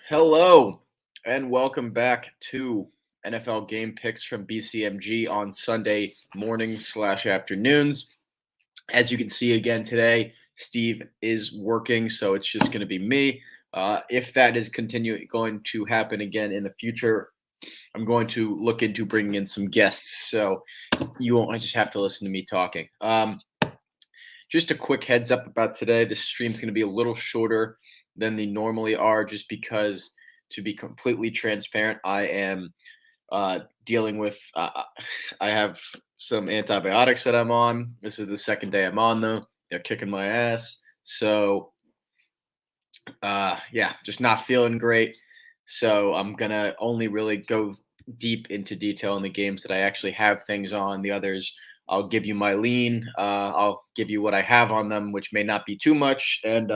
Hello, and welcome back to NFL Game Picks from BCMG on Sunday mornings/afternoons. As you can see again today, Steve is working, so it's just going to be me. If that is going to happen again in the future, I'm going to look into bringing in some guests, so you won't just have to listen to me talking. Just a quick heads up about today. This stream's going to be a little shorter than they normally are, just because, to be completely transparent, I am dealing with. I have some antibiotics that I'm on. This is the second day I'm on them. They're kicking my ass. So, yeah, just not feeling great. So I'm gonna only really go deep into detail in the games that I actually have things on. The others, I'll give you my lean. I'll give you what I have on them, which may not be too much, and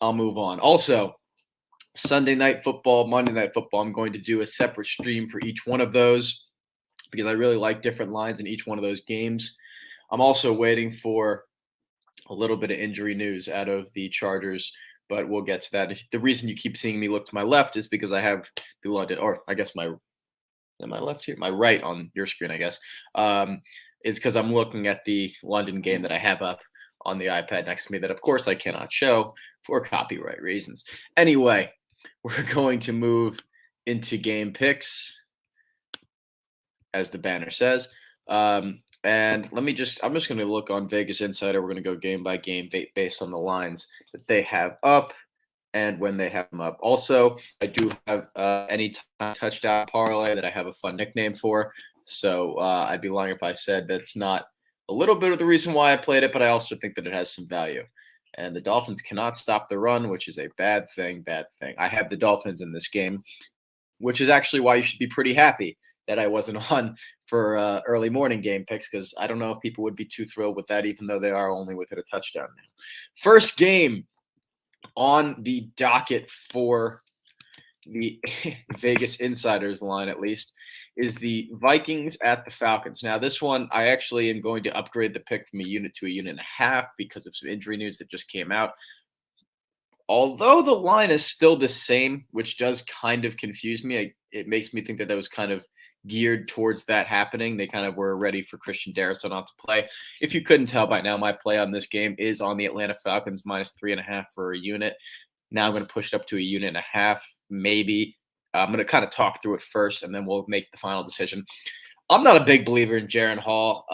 I'll move on. Also, Sunday night football, Monday night football, I'm going to do a separate stream for each one of those because I really like different lines in each one of those games. I'm also waiting for a little bit of injury news out of the Chargers, but we'll get to that. The reason you keep seeing me look to my left is because I have the London, or I guess am I left here? My right on your screen, I guess, is because I'm looking at the London game that I have up on the iPad next to me that, of course, I cannot show for copyright reasons. Anyway, we're going to move into game picks, as the banner says. And I'm just going to look on Vegas Insider. We're going to go game by game based on the lines that they have up and when they have them up. Also, I do have anytime touchdown parlay that I have a fun nickname for. So I'd be lying if I said that's not a little bit of the reason why I played it, but I also think that it has some value. And the Dolphins cannot stop the run, which is a bad thing. I have the Dolphins in this game, which is actually why you should be pretty happy that I wasn't on for early morning game picks, because I don't know if people would be too thrilled with that, even though they are only within a touchdown now. First game on the docket for the Vegas Insiders line, at least, is the Vikings at the Falcons. Now, this one, I actually am going to upgrade the pick from a unit to a unit and a half because of some injury news that just came out. Although the line is still the same, which does kind of confuse me. It makes me think that was kind of geared towards that happening. They kind of were ready for Christian Darrisaw not to play. If you couldn't tell by now, my play on this game is on the Atlanta Falcons -3.5 for a unit. Now I'm going to push it up to a unit and a half, maybe. I'm going to kind of talk through it first, and then we'll make the final decision. I'm not a big believer in Jaren Hall.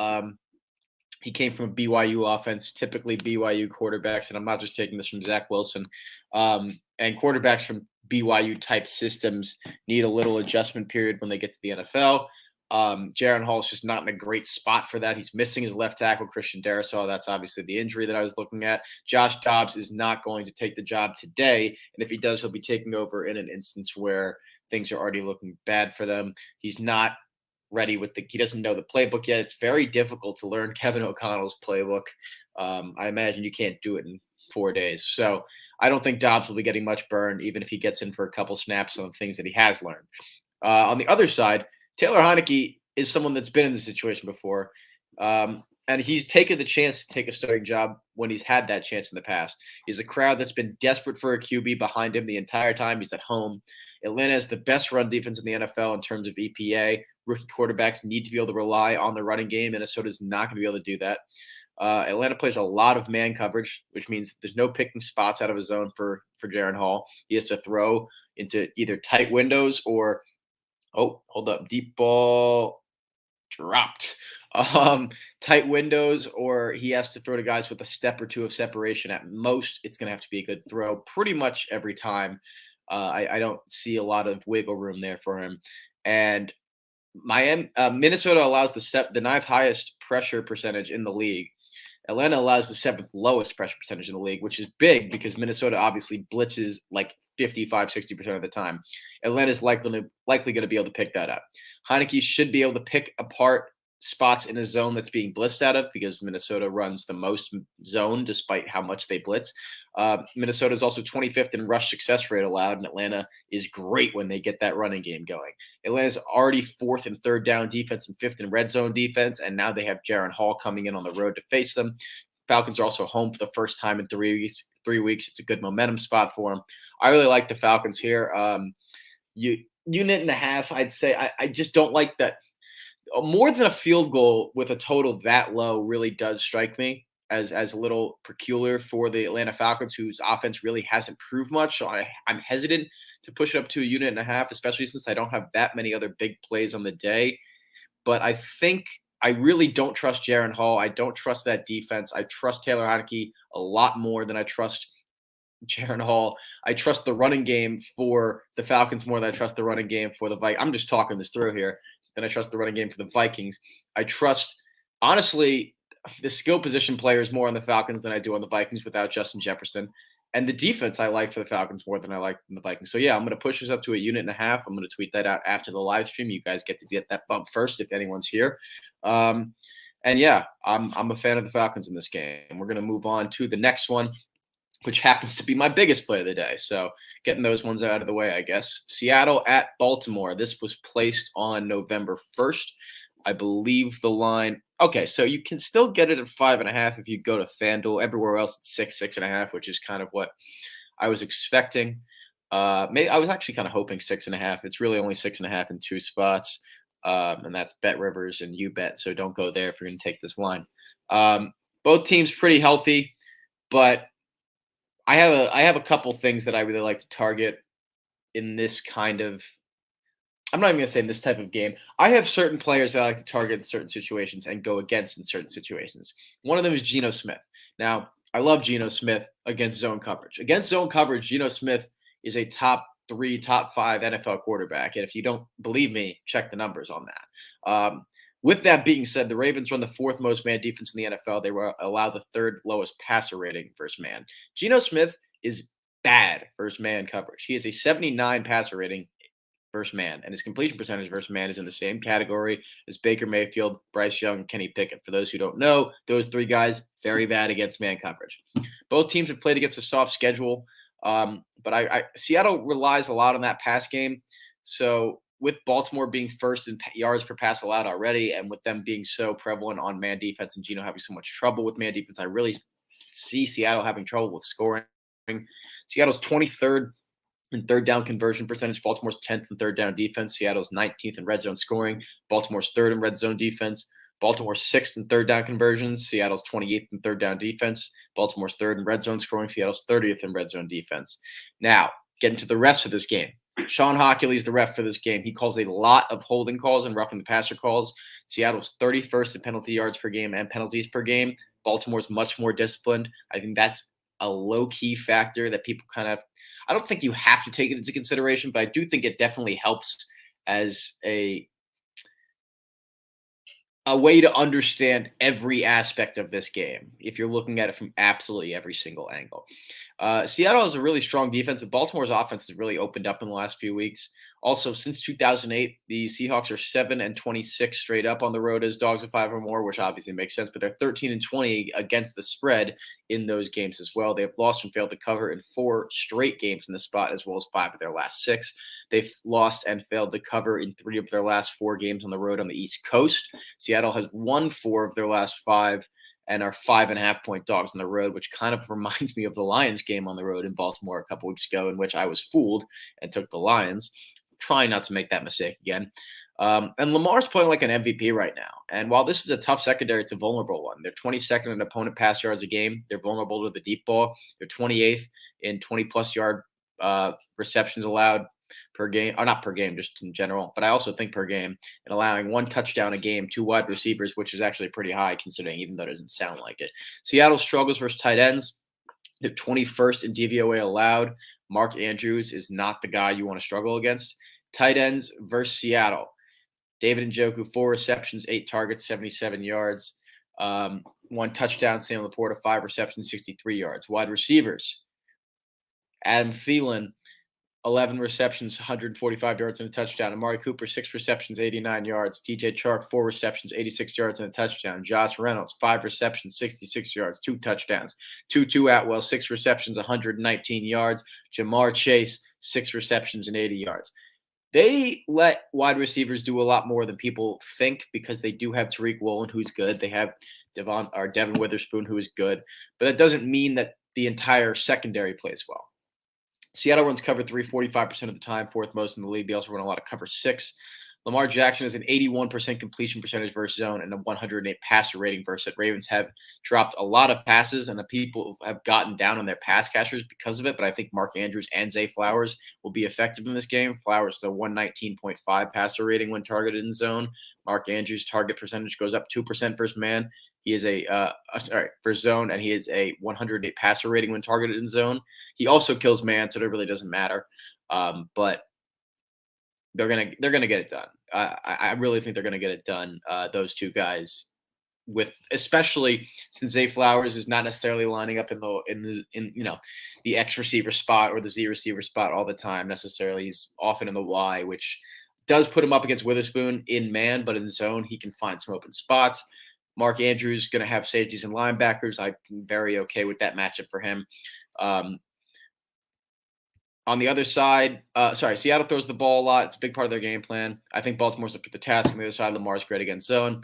He came from a BYU offense, typically BYU quarterbacks, and I'm not just taking this from Zach Wilson. And quarterbacks from BYU type systems need a little adjustment period when they get to the NFL. Jaren Hall is just not in a great spot for that. He's missing his left tackle, Christian Darrisaw. That's obviously the injury that I was looking at. Josh Dobbs is not going to take the job today. And if he does, he'll be taking over in an instance where things are already looking bad for them. He's not ready he doesn't know the playbook yet. It's very difficult to learn Kevin O'Connell's playbook. I imagine you can't do it in 4 days. So I don't think Dobbs will be getting much burn, even if he gets in for a couple snaps on things that he has learned. On the other side, Taylor Heinicke is someone that's been in this situation before. And he's taken the chance to take a starting job when he's had that chance in the past. He's a crowd that's been desperate for a QB behind him the entire time he's at home. Atlanta has the best run defense in the NFL in terms of EPA. Rookie quarterbacks need to be able to rely on the running game. Minnesota's not going to be able to do that. Atlanta plays a lot of man coverage, which means there's no picking spots out of his zone for Jaren Hall. He has to throw into either tight windows or, hold up, deep ball dropped. Tight windows, or he has to throw to guys with a step or two of separation. At most, it's going to have to be a good throw pretty much every time. I don't see a lot of wiggle room there for him. And Minnesota allows the ninth highest pressure percentage in the league. Atlanta allows the seventh lowest pressure percentage in the league, which is big because Minnesota obviously blitzes like 55-60% of the time. Atlanta's likely going to be able to pick that up. Heinicke should be able to pick apart spots in a zone that's being blitzed out of because Minnesota runs the most zone despite how much they blitz. Minnesota is also 25th in rush success rate allowed, and Atlanta is great when they get that running game going. Atlanta's already 4th in third down defense and 5th in red zone defense, and now they have Jaren Hall coming in on the road to face them. Falcons are also home for the first time in 3 weeks. 3 weeks. It's a good momentum spot for them. I really like the Falcons here. Unit and a half, I'd say. I just don't like that. More than a field goal with a total that low really does strike me as a little peculiar for the Atlanta Falcons, whose offense really hasn't proved much. So I'm hesitant to push it up to a unit and a half, especially since I don't have that many other big plays on the day. But I think I really don't trust Jaron Hall. I don't trust that defense. I trust Taylor Heinicke a lot more than I trust Jaron Hall. I trust the running game for the Falcons more than I trust the running game for the Vikings. I'm just talking this through here. Then I trust the running game for the Vikings. I trust, honestly, the skill position players more on the Falcons than I do on the Vikings without Justin Jefferson. And the defense I like for the Falcons more than I like the Vikings. So, yeah, I'm going to push this up to a unit and a half. I'm going to tweet that out after the live stream. You guys get to get that bump first if anyone's here. And, yeah, I'm a fan of the Falcons in this game. We're going to move on to the next one, which happens to be my biggest play of the day. So getting those ones out of the way, I guess. Seattle at Baltimore. This was placed on November 1st. I believe the line. Okay, so you can still get it at 5.5 if you go to FanDuel. Everywhere else, it's 6.5, which is kind of what I was expecting. Maybe I was actually kind of hoping 6.5. It's really only 6.5 in two spots, and that's Bet Rivers and UBet. So don't go there if you're going to take this line. Both teams pretty healthy, but I have a couple things that I really like to target in this kind of. I'm not even going to say in this type of game. I have certain players that I like to target in certain situations and go against in certain situations. One of them is Geno Smith. Now, I love Geno Smith against zone coverage. Against zone coverage, Geno Smith is a top 3, top 5 NFL quarterback. And if you don't believe me, check the numbers on that. With that being said, the Ravens run the 4th most man defense in the NFL. They were allowed the 3rd lowest passer rating versus man. Geno Smith is bad versus man coverage. He has a 79 passer rating versus man, and his completion percentage versus man is in the same category as Baker Mayfield, Bryce Young, Kenny Pickett. For those who don't know, those 3 guys, very bad against man coverage. Both teams have played against a soft schedule, but Seattle relies a lot on that pass game. So with Baltimore being first in yards per pass allowed already, and with them being so prevalent on man defense and Geno having so much trouble with man defense, I really see Seattle having trouble with scoring. Seattle's 23rd in third down conversion percentage. Baltimore's 10th in third down defense. Seattle's 19th in red zone scoring. Baltimore's 3rd in red zone defense. Baltimore's 6th in third down conversions. Seattle's 28th in third down defense. Baltimore's 3rd in red zone scoring. Seattle's 30th in red zone defense. Now, getting to the refs of this game. Sean Hockley is the ref for this game. He calls a lot of holding calls and roughing the passer calls. Seattle's 31st in penalty yards per game and penalties per game. Baltimore's much more disciplined. I think that's a low-key factor that people kind of – I don't think you have to take it into consideration, but I do think it definitely helps as a way to understand every aspect of this game if you're looking at it from absolutely every single angle. Seattle has a really strong defense, and Baltimore's offense has really opened up in the last few weeks. Also, since 2008, the Seahawks are 7-26 straight up on the road as dogs of 5 or more, which obviously makes sense, but they're 13-20 against the spread in those games as well. They've lost and failed to cover in 4 straight games in the spot, as well as 5 of their last 6. They've lost and failed to cover in 3 of their last 4 games on the road on the East Coast. Seattle has won 4 of their last 5 and are 5.5-point dogs on the road, which kind of reminds me of the Lions game on the road in Baltimore a couple weeks ago, in which I was fooled and took the Lions. Trying not to make that mistake again. And Lamar's playing like an MVP right now. And while this is a tough secondary, it's a vulnerable one. They're 22nd in opponent pass yards a game. They're vulnerable to the deep ball. They're 28th in 20-plus yard receptions allowed per game, or not per game, just in general, but I also think per game, and allowing 1 touchdown a game to wide receivers, which is actually pretty high considering, even though it doesn't sound like it. Seattle struggles versus tight ends. They're 21st in DVOA allowed. Mark Andrews is not the guy you want to struggle against. Tight ends versus Seattle. David Njoku, 4 receptions, 8 targets, 77 yards. 1 touchdown. Sam Laporta, 5 receptions, 63 yards. Wide receivers. Adam Thielen, 11 receptions, 145 yards and a touchdown. Amari Cooper, 6 receptions, 89 yards. DJ Chark, 4 receptions, 86 yards and a touchdown. Josh Reynolds, 5 receptions, 66 yards, 2 touchdowns. Tutu Atwell, 6 receptions, 119 yards. Jamar Chase, 6 receptions and 80 yards. They let wide receivers do a lot more than people think because they do have Tariq Woolen, who's good. They have Devin Witherspoon, who is good, but that doesn't mean that the entire secondary plays well. Seattle runs cover 3 45% of the time, fourth most in the league. They also run a lot of cover 6. Lamar Jackson has an 81% completion percentage versus zone and a 108 passer rating versus it. Ravens have dropped a lot of passes, and the people have gotten down on their pass catchers because of it. But I think Mark Andrews and Zay Flowers will be effective in this game. Flowers, the 119.5 passer rating when targeted in zone. Mark Andrews' target percentage goes up 2% versus man. He is for zone, and he is a 108 passer rating when targeted in zone. He also kills man, so it really doesn't matter. But they're gonna get it done. I really think they're gonna get it done. Those two guys, with especially since Zay Flowers is not necessarily lining up in the X receiver spot or the Z receiver spot all the time necessarily. He's often in the Y, which does put him up against Witherspoon in man, but in zone he can find some open spots. Mark Andrews going to have safeties and linebackers. I'm very okay with that matchup for him. On the other side, Seattle throws the ball a lot. It's a big part of their game plan. I think Baltimore's up to the task. On the other side, Lamar's great against zone.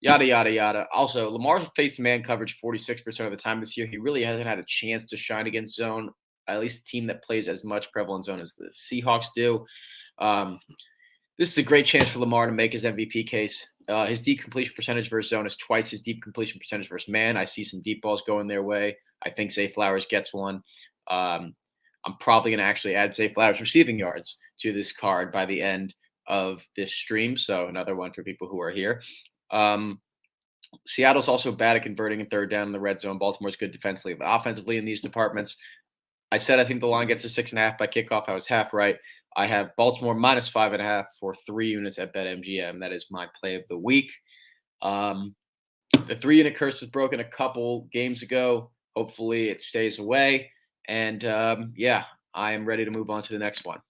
Yada, yada, yada. Also, Lamar's faced man coverage 46% of the time this year. He really hasn't had a chance to shine against zone, at least a team that plays as much prevalent zone as the Seahawks do. This is a great chance for Lamar to make his MVP case. His deep completion percentage versus zone is twice his deep completion percentage versus man. I see some deep balls going their way. I think Zay Flowers gets one. I'm probably going to actually add Zay Flowers receiving yards to this card by the end of this stream. So another one for people who are here. Seattle's also bad at converting in third down in the red zone. Baltimore's good defensively, but offensively in these departments, I said I think the line gets to 6.5 by kickoff. I was half right. I have Baltimore minus 5.5 for 3 units at BetMGM. That is my play of the week. The 3-unit curse was broken a couple games ago. Hopefully it stays away. And I am ready to move on to the next one,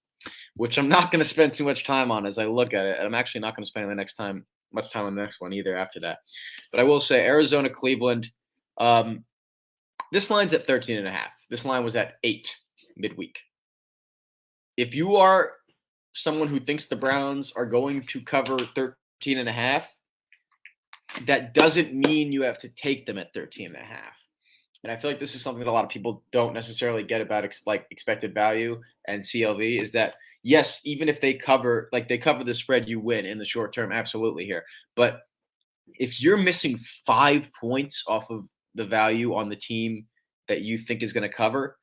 which I'm not going to spend too much time on as I look at it. And I'm actually not going to spend much time on the next one either after that. But I will say Arizona, Cleveland. This line's at 13.5. This line was at 8 midweek. If you are someone who thinks the Browns are going to cover 13.5, that doesn't mean you have to take them at 13.5. And I feel like this is something that a lot of people don't necessarily get about expected value and CLV is that, yes, even if they cover the spread, you win in the short term. Absolutely here. But if you're missing 5 points off of the value on the team that you think is going to cover,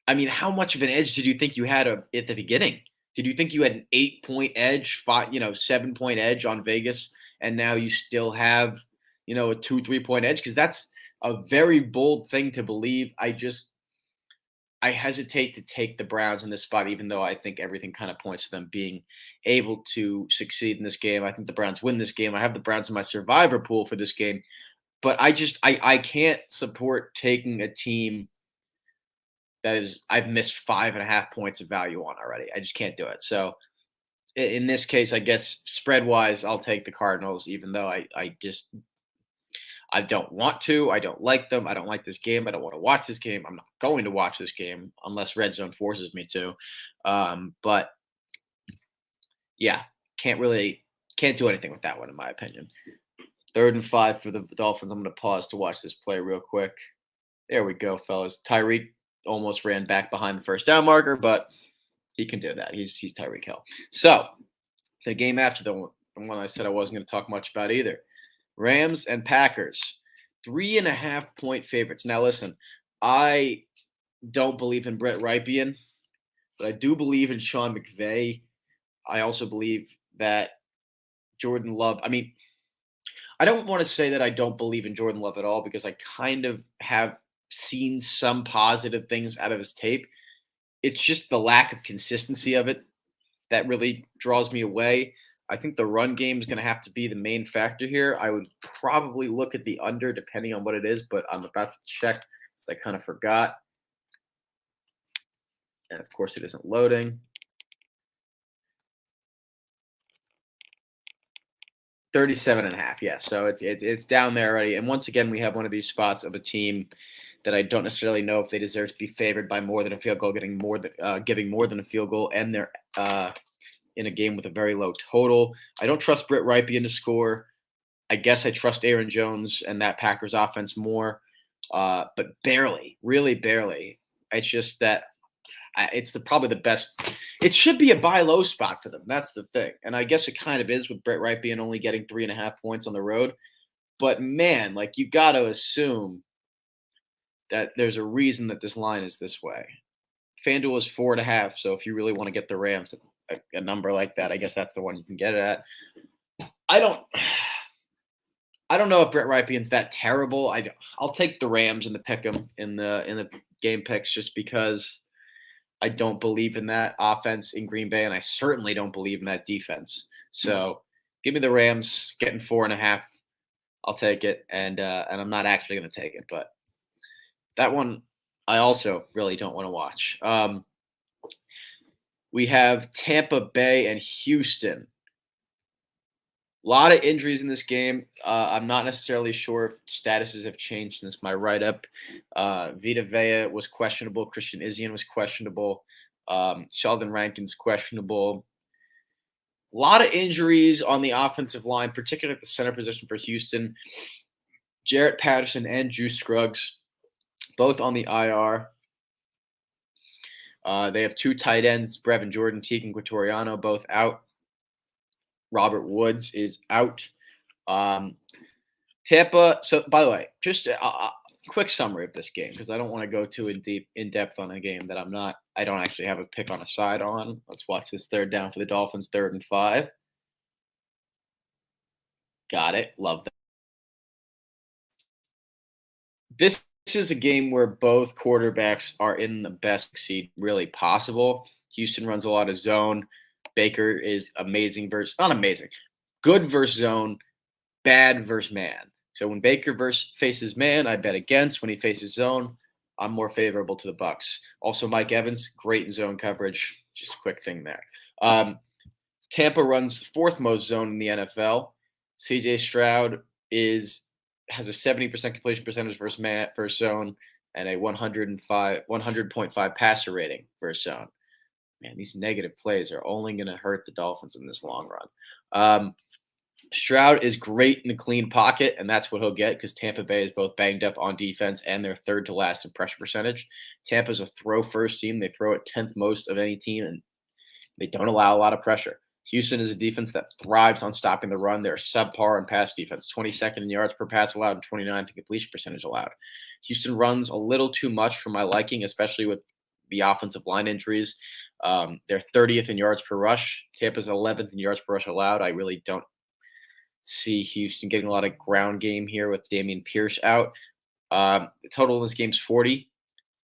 I mean, how much of an edge did you think you had at the beginning? Did you think you had an 8-point edge, 7-point edge on Vegas, and now you still have, a 2-3 point edge? Because that's a very bold thing to believe. I hesitate to take the Browns in this spot, even though I think everything kind of points to them being able to succeed in this game. I think the Browns win this game. I have the Browns in my survivor pool for this game, but I can't support taking a team I've missed 5.5 points of value on already. I just can't do it. So in this case, I guess spread wise, I'll take the Cardinals, even though I don't want to. I don't like them. I don't like this game. I don't want to watch this game. I'm not going to watch this game unless Red Zone forces me to. But yeah, can't do anything with that one, in my opinion. 3rd and 5 for the Dolphins. I'm going to pause to watch this play real quick. There we go, fellas. Tyreek almost ran back behind the first down marker, but he can do that. He's Tyreek Hill. So the game after the one I said I wasn't going to talk much about either. Rams and Packers, 3.5-point favorites. Now listen, I don't believe in Brett Rypien, but I do believe in Sean McVay. I also believe that Jordan Love. I mean, I don't want to say that I don't believe in Jordan Love at all because I kind of have seen some positive things out of his tape. It's just the lack of consistency of it that really draws me away. I think the run game is going to have to be the main factor here. I would probably look at the under depending on what it is, but I'm about to check because I kind of forgot. And of course it isn't loading. 37.5. Yeah. So it's down there already. And once again, we have one of these spots of a team that I don't necessarily know if they deserve to be favored by more than a field goal, giving more than a field goal, and in a game with a very low total. I don't trust Britt Ripien to score. I guess I trust Aaron Jones and that Packers offense more, but barely, really barely. It's just that it's probably the best. It should be a buy low spot for them. That's the thing, and I guess it kind of is with Brett Ripien only getting 3.5 points on the road. But man, like you got to assume that there's a reason that this line is this way. FanDuel is 4.5, so if you really want to get the Rams, a number like that, I guess that's the one you can get it at. I don't. I don't know if Brett Ripien's that terrible. I'll take the Rams and the pick'em in the game picks just because I don't believe in that offense in Green Bay, and I certainly don't believe in that defense. So give me the Rams getting 4.5. I'll take it, and I'm not actually going to take it, but that one I also really don't want to watch. We have Tampa Bay and Houston. A lot of injuries in this game. I'm not necessarily sure if statuses have changed since my write-up. Vita Vea was questionable. Christian Izien was questionable. Sheldon Rankin's questionable. A lot of injuries on the offensive line, particularly at the center position for Houston. Jarrett Patterson and Juice Scruggs, both on the IR. They have two tight ends, Brevin Jordan, Tegan Quatoriano, both out. Robert Woods is out. Tampa. So, by the way, just a quick summary of this game because I don't want to go too in depth on a game that I don't actually have a pick on a side on. Let's watch this third down for the Dolphins, 3rd and 5. Got it. Love that. This is a game where both quarterbacks are in the best seed really possible. Houston runs a lot of zone. Baker is amazing versus not amazing, good versus zone, bad versus man. So when Baker faces man, I bet against. When he faces zone, I'm more favorable to the Bucks. Also, Mike Evans, great in zone coverage. Just a quick thing there. Tampa runs the 4th most zone in the NFL. C.J. Stroud has a 70% completion percentage versus zone and a 100.5 passer rating versus zone. Man, these negative plays are only going to hurt the Dolphins in this long run. Stroud is great in a clean pocket, and that's what he'll get because Tampa Bay is both banged up on defense and they're 3rd to last in pressure percentage. Tampa's a throw-first team. They throw it 10th most of any team, and they don't allow a lot of pressure. Houston is a defense that thrives on stopping the run. They're subpar in pass defense, 22nd in yards per pass allowed and 29th in completion percentage allowed. Houston runs a little too much for my liking, especially with the offensive line injuries. They're 30th in yards per rush. Tampa's 11th in yards per rush allowed. I really don't see Houston getting a lot of ground game here with Dameon Pierce out. The total in this game's 40.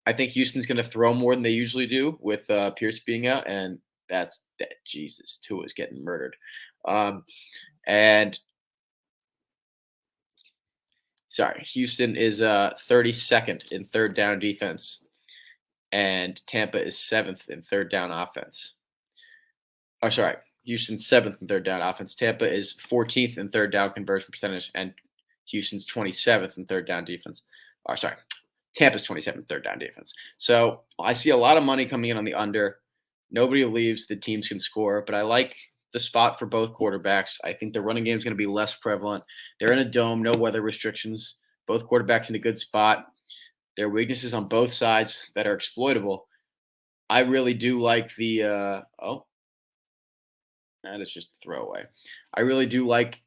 I think Houston's going to throw more than they usually do with Pierce being out, and that's that. Jesus, Tua's getting murdered. Houston is 32nd in 3rd down defense, and Tampa is 7th in 3rd down offense. Houston's 7th in 3rd down offense. Tampa is 14th in 3rd down conversion percentage, and Houston's 27th in 3rd down defense. Tampa's 27th in 3rd down defense. So I see a lot of money coming in on the under. Nobody believes the teams can score, but I like the spot for both quarterbacks. I think the running game is going to be less prevalent. They're in a dome, no weather restrictions. Both quarterbacks in a good spot. There are weaknesses on both sides that are exploitable. I really do like the that is just a throwaway. I really do like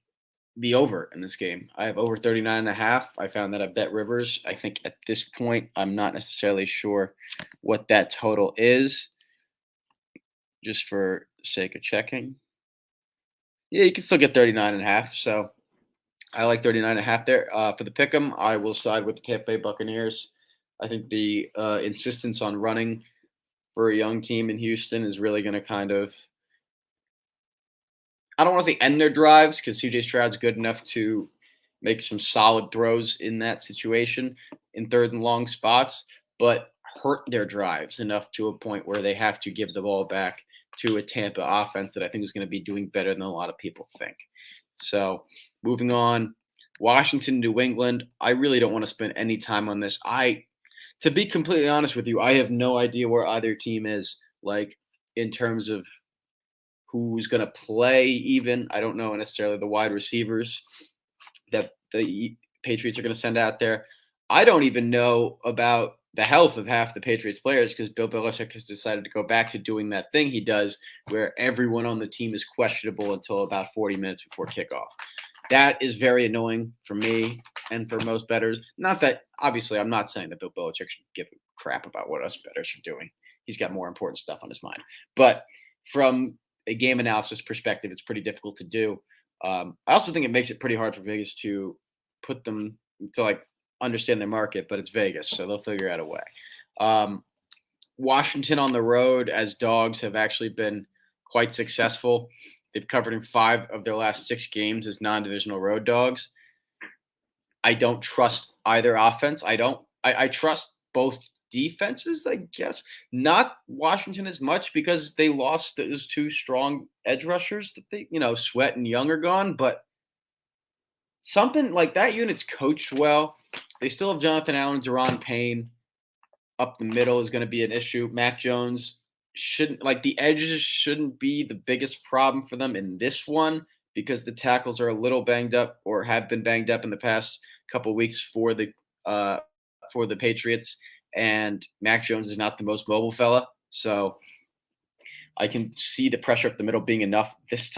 the over in this game. I have over 39.5. I found that at Bet Rivers. I think at this point, I'm not necessarily sure what that total is, just for the sake of checking. Yeah, you can still get 39.5. So I like 39.5 there. For the pick'em, I will side with the Tampa Bay Buccaneers. I think the insistence on running for a young team in Houston is really going to kind of, I don't want to say end their drives because CJ Stroud's good enough to make some solid throws in that situation in 3rd and long spots, but hurt their drives enough to a point where they have to give the ball back to a Tampa offense that I think is going to be doing better than a lot of people think. So moving on, Washington, New England. I really don't want to spend any time on this. To be completely honest with you, I have no idea where either team is, like in terms of who's going to play even. I don't know necessarily the wide receivers that the Patriots are going to send out there. I don't even know about the health of half the Patriots players because Bill Belichick has decided to go back to doing that thing he does where everyone on the team is questionable until about 40 minutes before kickoff. That is very annoying for me and for most bettors. Not that, obviously, I'm not saying that Bill Belichick should give a crap about what us bettors are doing. He's got more important stuff on his mind. But from a game analysis perspective, it's pretty difficult to do. I also think it makes it pretty hard for Vegas to put them to like understand their market, but it's Vegas, so they'll figure out a way. Washington on the road as dogs have actually been quite successful. They've covered in 5 of their last 6 games as non-divisional road dogs. I don't trust either offense. I trust both defenses, I guess. Not Washington as much because they lost those 2 strong edge rushers that they, Sweat and Young are gone, but something like that unit's coached well. They still have Jonathan Allen, Deron Payne. Up the middle is going to be an issue. Mac Jones the edges shouldn't be the biggest problem for them in this one because the tackles are a little banged up or have been banged up in the past couple of weeks for the Patriots, and Mac Jones is not the most mobile fella, so I can see the pressure up the middle being enough this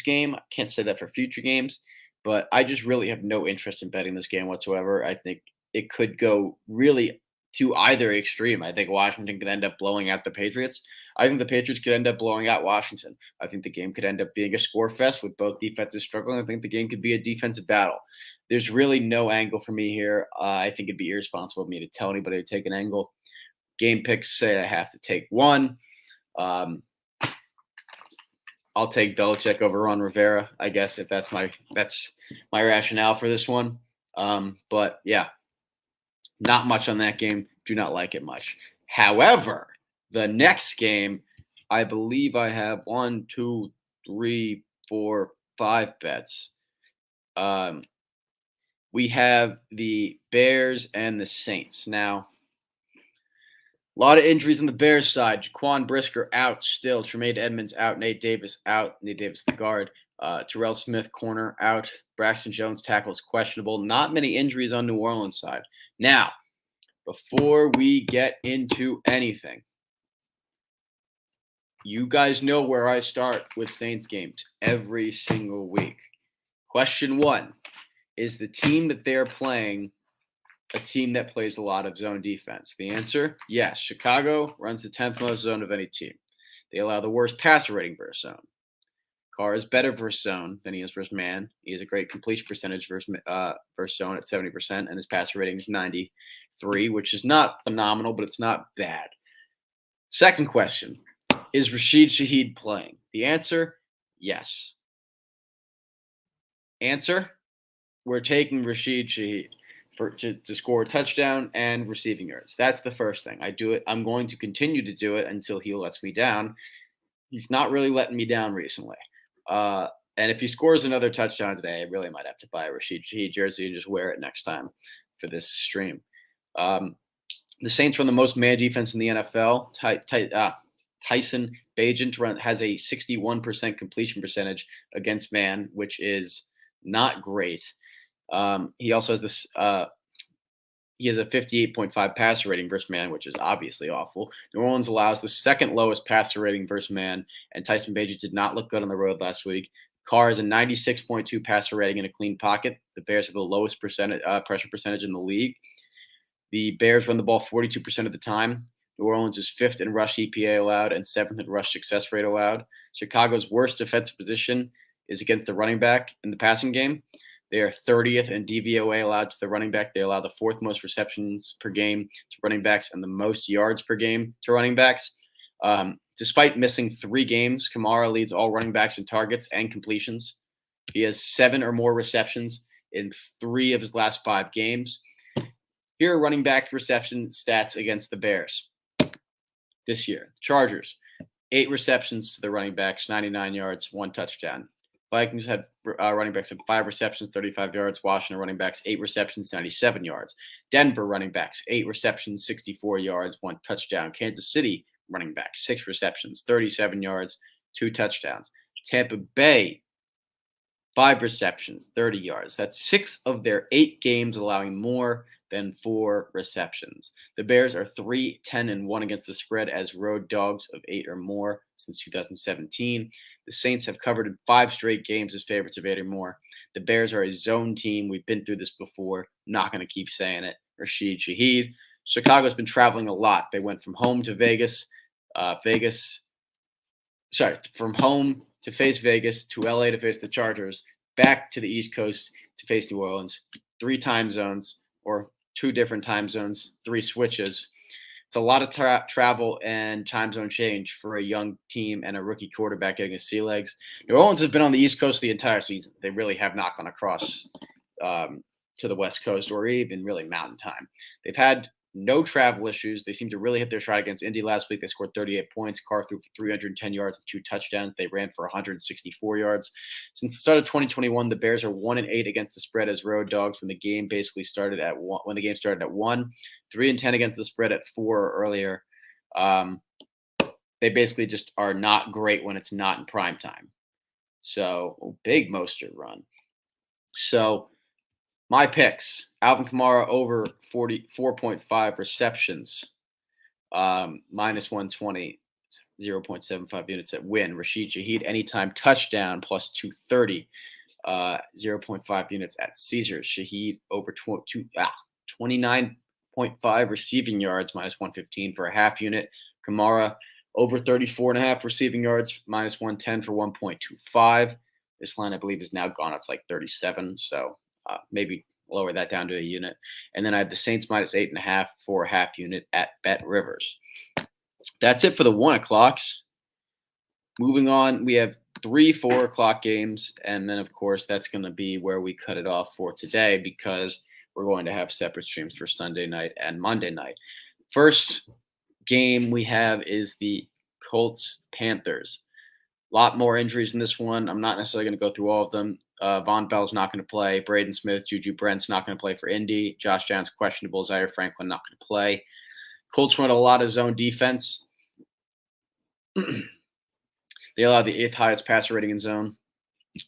game. I can't say that for future games, but I just really have no interest in betting this game whatsoever. I think it could go really to either extreme. I think Washington could end up blowing out the Patriots. I think the Patriots could end up blowing out Washington. I think the game could end up being a score fest with both defenses struggling. I think the game could be a defensive battle. There's really no angle for me here. I think it'd be irresponsible of me to tell anybody to take an angle. Game picks say I have to take one. I'll take Belichick over Ron Rivera, I guess, if that's my rationale for this one. But yeah, not much on that game. Do not like it much. However, the next game, I believe I have 1, 2, 3, 4, 5 bets. We have the Bears and the Saints. Now, a lot of injuries on the Bears side. Jaquan Brisker out still. Tremaine Edmonds out. Nate Davis out. Nate Davis, the guard. Terrell Smith, corner, out. Braxton Jones, tackle is questionable. Not many injuries on New Orleans side. Now, before we get into anything, you guys know where I start with Saints games every single week. Question 1, is the team that they're playing a team that plays a lot of zone defense? The answer, yes. Chicago runs the 10th most zone of any team. They allow the worst passer rating versus zone. Carr is better versus zone than he is versus man. He has a great completion percentage versus zone at 70%, and his passer rating is 93, which is not phenomenal, but it's not bad. Second question, is Rashid Shaheed playing? The answer, yes. Answer, we're taking Rashid Shaheed to score a touchdown and receiving yards. That's the first thing. I do it. I'm going to continue to do it until he lets me down. He's not really letting me down recently. And if he scores another touchdown today, I really might have to buy a Rashid Shaheed jersey and just wear it next time for this stream. The Saints run the most man defense in the NFL. Tyson Bagent has a 61% completion percentage against man, which is not great. He also has this. He has a 58.5 passer rating versus man, which is obviously awful. New Orleans allows the second lowest passer rating versus man, and Tyson Bagent did not look good on the road last week. Carr has a 96.2 passer rating in a clean pocket. The Bears have the lowest pressure percentage in the league. The Bears run the ball 42% of the time. New Orleans is 5th in rush EPA allowed and 7th in rush success rate allowed. Chicago's worst defensive position is against the running back in the passing game. They are 30th in DVOA allowed to the running back. They allow the 4th most receptions per game to running backs and the most yards per game to running backs. Despite missing 3 games, Kamara leads all running backs in targets and completions. He has 7 or more receptions in 3 of his last 5 games. Here are running back reception stats against the Bears this year. Chargers, 8 receptions to the running backs, 99 yards, 1 touchdown. Vikings had running backs had 5 receptions, 35 yards. Washington running backs, 8 receptions, 97 yards. Denver running backs, 8 receptions, 64 yards, 1 touchdown. Kansas City running backs, 6 receptions, 37 yards, 2 touchdowns. Tampa Bay, 5 receptions, 30 yards. That's 6 of their 8 games allowing more than 4 receptions. The Bears are 3-10-1 against the spread as road dogs of 8 or more since 2017. The Saints have covered 5 straight games as favorites of 8 or more. The Bears are a zone team. We've been through this before. Not going to keep saying it. Rashid Shaheed. Chicago's been traveling a lot. They went from home to from home to face Vegas, to LA to face the Chargers, back to the East Coast to face New Orleans. 3 time zones, or 2 different time zones, 3 switches. It's a lot of travel and time zone change for a young team and a rookie quarterback getting his sea legs. New Orleans has been on the East Coast the entire season. They really have not gone across to the West Coast or even really Mountain Time. They've had no travel issues. They seem to really hit their stride against Indy last week. They scored 38 points. Carr threw for 310 yards and 2 touchdowns. They ran for 164 yards. Since the start of 2021, the Bears are 1-8 against the spread as road dogs when the game basically started at 1. When the game started at 1, 3-10 against the spread at 4 or earlier. They basically just are not great when it's not in prime time. So big Mostert run. So my picks: Alvin Kamara over 44.5 receptions, minus 120, 0.75 units at win. Rashid Shaheed anytime touchdown plus 230, 0.5 units at Caesars. Shaheed over 29.5 receiving yards, minus 115 for a half unit. Kamara over 34.5 receiving yards, minus 110 for 1.25. This line, I believe, is now gone up to like 37. So maybe lower that down to a unit. And then I have the Saints minus 8.5 for a half unit at Bet Rivers. That's it for the 1 o'clocks. Moving on, we have 3 4 o'clock games. And then, of course, that's going to be where we cut it off for today because we're going to have separate streams for Sunday night and Monday night. First game we have is the Colts-Panthers. A lot more injuries in this one. I'm not necessarily going to go through all of them. Von Bell's not going to play. Braden Smith, Juju Brent's not going to play for Indy. Josh Downs questionable. Zaire Franklin not going to play. Colts run a lot of zone defense. They allow the 8th highest passer rating in zone.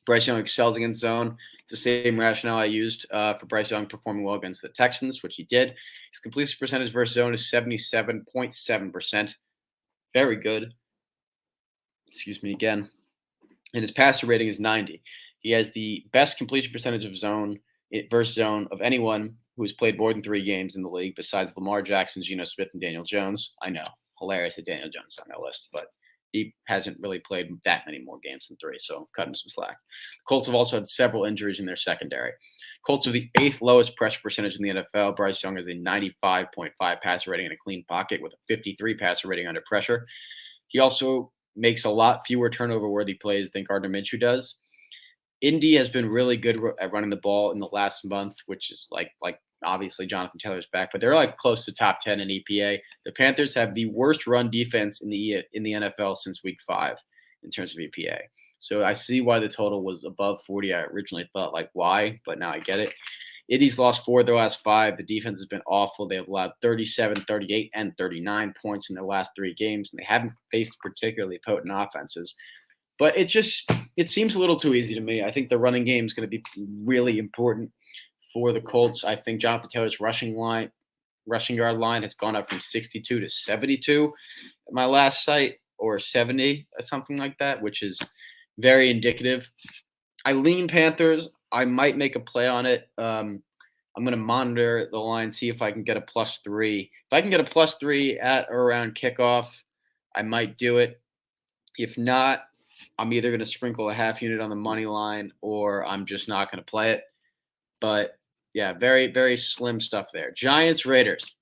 Bryce Young excels against zone. It's the same rationale I used for Bryce Young performing well against the Texans, which he did. His completion percentage versus zone is 77.7%. Very good. Excuse me again. And his passer rating is 90. He has the best completion percentage of zone versus zone of anyone who has played more than 3 games in the league besides Lamar Jackson, Geno Smith, and Daniel Jones. I know, hilarious that Daniel Jones is on that list, but he hasn't really played that many more games than 3, so cut him some slack. The Colts have also had several injuries in their secondary. Colts are the 8th lowest pressure percentage in the NFL. Bryce Young has a 95.5 passer rating in a clean pocket with a 53 passer rating under pressure. He also makes a lot fewer turnover-worthy plays than Gardner Minshew does. Indy has been really good at running the ball in the last month, which is like obviously Jonathan Taylor's back, but they're like close to top 10 in EPA. The Panthers have the worst run defense in the NFL since week 5 in terms of EPA. So I see why the total was above 40. I originally thought like why, but now I get it. Indy's lost 4 of their last 5. The defense has been awful. They have allowed 37, 38, and 39 points in their last 3 games, and they haven't faced particularly potent offenses. But it seems a little too easy to me. I think the running game is going to be really important for the Colts. I think Jonathan Taylor's rushing yard line has gone up from 62 to 72 at my last site, or 70, or something like that, which is very indicative. I lean Panthers. I might make a play on it. I'm going to monitor the line, see if I can get a +3. If I can get a +3 at or around kickoff, I might do it. If not, I'm either going to sprinkle a half unit on the money line or I'm just not going to play it. But, yeah, very, very slim stuff there. Giants, Raiders.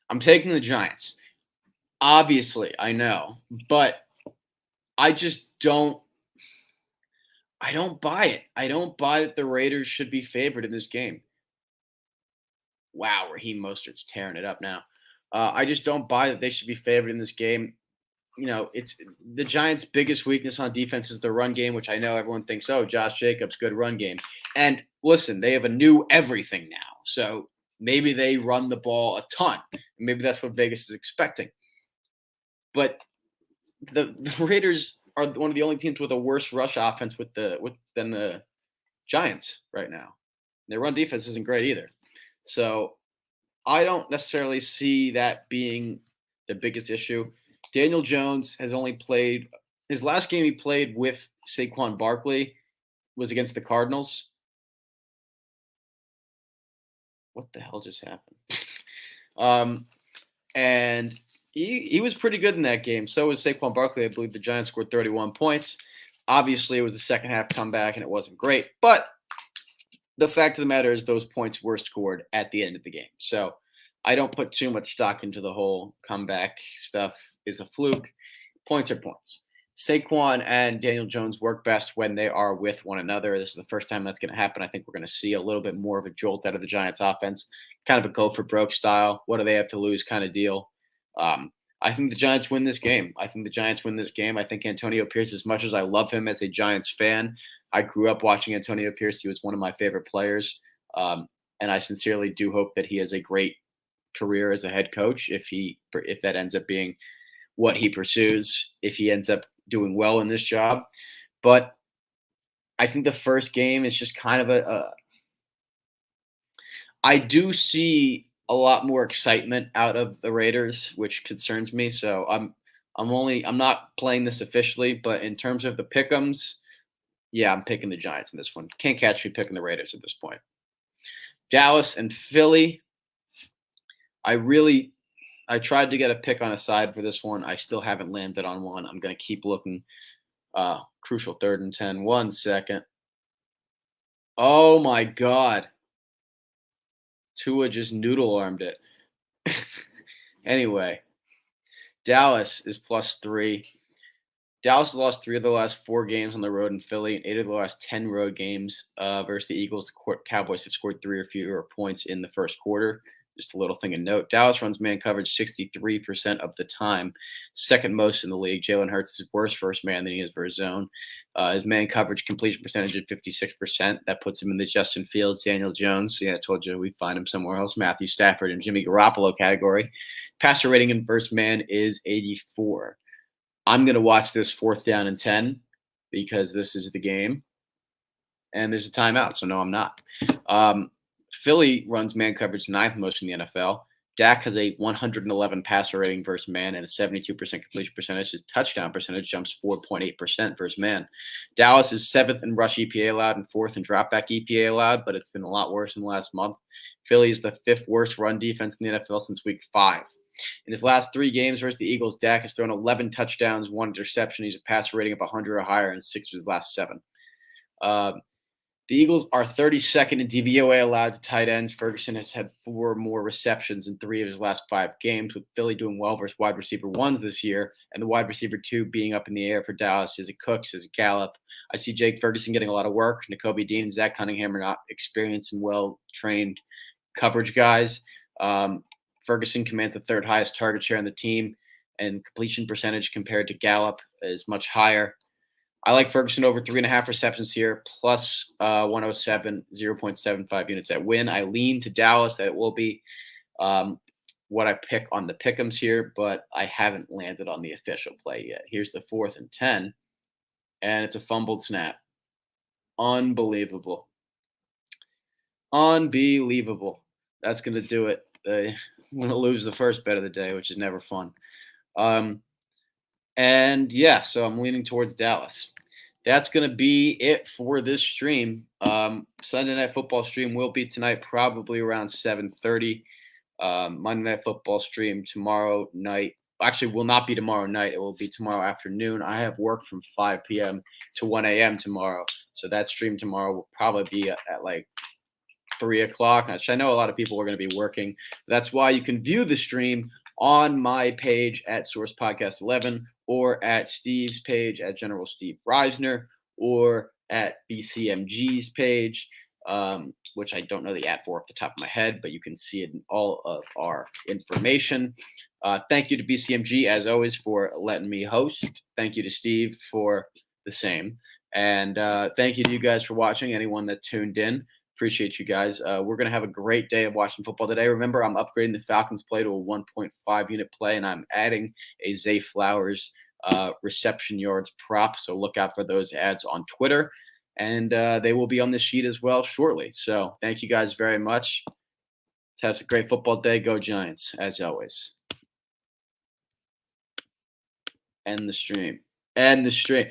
I'm taking the Giants. Obviously, I know. But I just don't buy it. I don't buy that the Raiders should be favored in this game. Wow, Raheem Mostert's tearing it up now. I just don't buy that they should be favored in this game. You know, it's the Giants' biggest weakness on defense is the run game, which I know everyone thinks, oh, Josh Jacobs, good run game. And listen, they have a new everything now. So maybe they run the ball a ton. Maybe that's what Vegas is expecting. But the Raiders are one of the only teams with a worse rush offense than the Giants right now. Their run defense isn't great either. So I don't necessarily see that being the biggest issue. Daniel Jones has only played his last game he played with Saquon Barkley was against the Cardinals. What the hell just happened? And he was pretty good in that game. So was Saquon Barkley. I believe the Giants scored 31 points. Obviously, it was a second half comeback, and it wasn't great. But the fact of the matter is those points were scored at the end of the game. So I don't put too much stock into the whole comeback stuff is a fluke. Points are points. Saquon and Daniel Jones work best when they are with one another. This is the first time that's going to happen. I think we're going to see a little bit more of a jolt out of the Giants offense, kind of a go for broke style. What do they have to lose kind of deal. I think the Giants win this game. I think Antonio Pierce, as much as I love him as a Giants fan, I grew up watching Antonio Pierce. He was one of my favorite players. And I sincerely do hope that he has a great career as a head coach if that ends up being what he pursues, if he ends up doing well in this job. But I think the first game is just kind of I do see a lot more excitement out of the Raiders, which concerns me. So I'm not playing this officially, but in terms of the pick'ems, yeah, I'm picking the Giants in this one. Can't catch me picking the Raiders at this point. Dallas and Philly. I tried to get a pick on a side for this one. I still haven't landed on one. I'm going to keep looking. Crucial 3rd and 10. 1 second. Oh, my God. Tua just noodle-armed it. Anyway, Dallas is +3. Dallas has lost 3 of the last 4 games on the road in Philly and 8 of the last 10 road games versus the Eagles. The Cowboys have scored 3 or fewer points in the first quarter. Just a little thing to note. Dallas runs man coverage 63% of the time, second most in the league. Jalen Hurts is worse first man than he is versus zone. His man coverage completion percentage at 56%. That puts him in the Justin Fields, Daniel Jones. Yeah, I told you we'd find him somewhere else. Matthew Stafford and Jimmy Garoppolo category. Passer rating in first man is 84. I'm going to watch this 4th down and 10 because this is the game. And there's a timeout, so no, I'm not. Philly runs man coverage 9th most in the NFL. Dak has a 111 passer rating versus man and a 72% completion percentage. His touchdown percentage jumps 4.8% versus man. Dallas is 7th in rush EPA allowed and 4th in dropback EPA allowed, but it's been a lot worse in the last month. Philly is the 5th worst run defense in the NFL since week 5. In his last 3 games versus the Eagles, Dak has thrown 11 touchdowns, 1 interception. He's a passer rating of 100 or higher in 6 of his last 7. The Eagles are 32nd in DVOA allowed to tight ends. Ferguson has had 4 more receptions in 3 of his last 5 games, with Philly doing well versus wide receiver 1s this year, and the wide receiver 2 being up in the air for Dallas. Is it Cooks? Is it Gallup? I see Jake Ferguson getting a lot of work. Nakobe Dean and Zach Cunningham are not experienced and well-trained coverage guys. Ferguson commands the 3rd highest target share on the team, and completion percentage compared to Gallup is much higher. I like Ferguson over 3.5 receptions here, plus 107, 0.75 units at win. I lean to Dallas that it will be what I pick on the pick'ems here, but I haven't landed on the official play yet. Here's the 4th and 10, and it's a fumbled snap. Unbelievable. That's going to do it. I'm going to lose the first bet of the day, which is never fun. And yeah, so I'm leaning towards Dallas. That's going to be it for this stream. Sunday Night Football stream will be tonight, probably around 7:30. Monday Night Football stream tomorrow night. Actually, will not be tomorrow night. It will be tomorrow afternoon. I have work from 5 p.m. to 1 a.m. tomorrow. So that stream tomorrow will probably be at like 3 o'clock. I know a lot of people are going to be working. That's why you can view the stream on my page at Source Podcast 11 or at Steve's page at General Steve Reisner or at BCMG's page, which I don't know the ad for off the top of my head, but you can see it in all of our information. Thank you to BCMG, as always, for letting me host. Thank you to Steve for the same. And thank you to you guys for watching, anyone that tuned in. Appreciate you guys. We're gonna have a great day of watching football today. Remember, I'm upgrading the Falcons play to a 1.5 unit play, and I'm adding a Zay Flowers reception yards prop. So look out for those ads on Twitter, and they will be on the sheet as well shortly. So thank you guys very much. Have a great football day. Go Giants, as always. End the stream. End the stream.